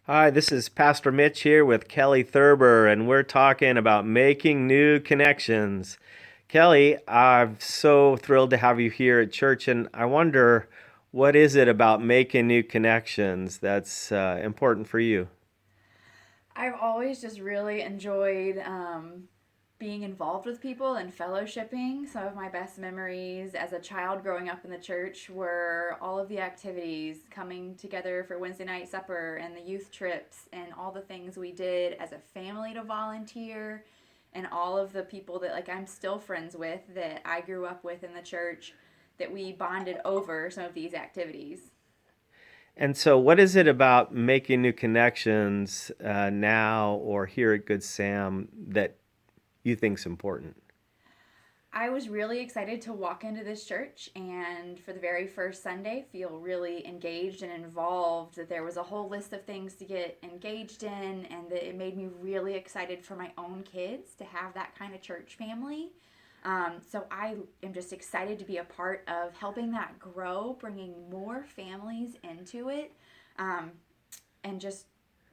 Hi, this is Pastor Mitch here with Kelly Thurber, and we're talking about making new connections. Kelly, I'm so thrilled to have you here at church, and I wonder what is it about making new connections that's important for you? I've always just really enjoyed being involved with people and fellowshipping. Some of my best memories as a child growing up in the church were all of the activities coming together for Wednesday night supper and the youth trips and all the things we did as a family to volunteer and all of the people that I'm still friends with that I grew up with in the church that we bonded over some of these activities. And so, what is it about making new connections now or here at Good Sam that you think's important? I was really excited to walk into this church and for the very first Sunday feel really engaged and involved. That there was a whole list of things to get engaged in, and that it made me really excited for my own kids to have that kind of church family. So I am just excited to be a part of helping that grow, bringing more families into it, um, and just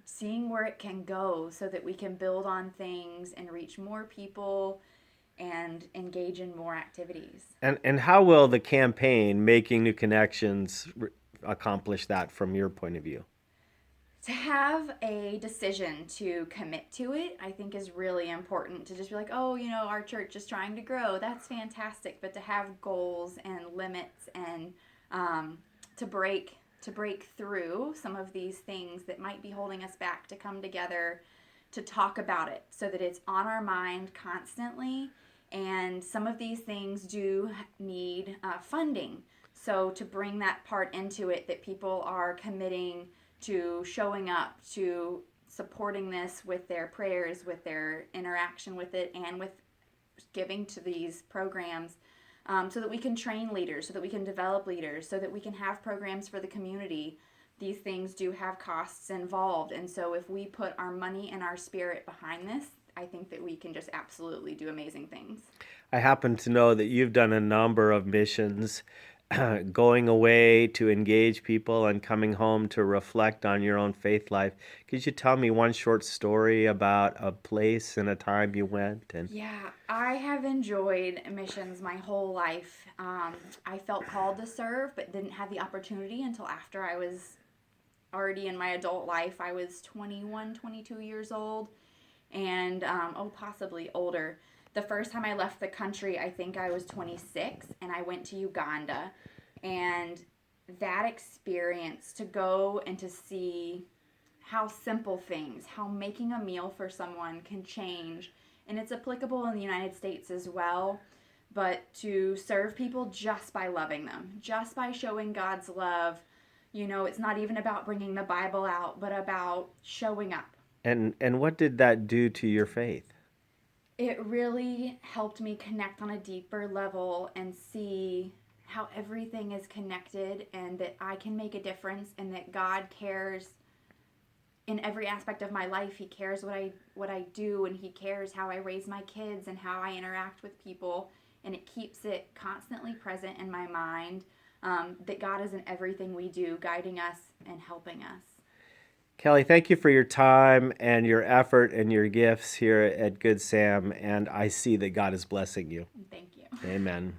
seeing where it can go so that we can build on things and reach more people and engage in more activities. And how will the campaign Making New Connections accomplish that from your point of view? To have a decision to commit to it, I think is really important. To just be like, oh, our church is trying to grow. That's fantastic. But to have goals and limits and um, to break through some of these things that might be holding us back, to come together to talk about it so that it's on our mind constantly. And some of these things do need funding. So to bring that part into it, that people are committing to showing up, to supporting this with their prayers, with their interaction with it, and with giving to these programs, so that we can train leaders, so that we can develop leaders, so that we can have programs for the community. These things do have costs involved. And so if we put our money and our spirit behind this, I think that we can just absolutely do amazing things. I happen to know that you've done a number of missions, going away to engage people and coming home to reflect on your own faith life. Could you tell me one short story about a place and a time you went? And Yeah, I have enjoyed missions my whole life. I felt called to serve, but didn't have the opportunity until after I was already in my adult life. I was 21, 22 years old, and possibly older. The first time I left the country, I think I was 26, and I went to Uganda. And that experience, to go and to see how simple things, how making a meal for someone can change, and it's applicable in the United States as well. But to serve people just by loving them, just by showing God's love, it's not even about bringing the Bible out, but about showing up. and what did that do to your faith? It really helped me connect on a deeper level and see how everything is connected, and that I can make a difference, and that God cares in every aspect of my life. He cares what I do, and he cares how I raise my kids and how I interact with people, and it keeps it constantly present in my mind, that God is in everything we do, guiding us and helping us. Kelly, thank you for your time and your effort and your gifts here at Good Sam, and I see that God is blessing you. Thank you. Amen.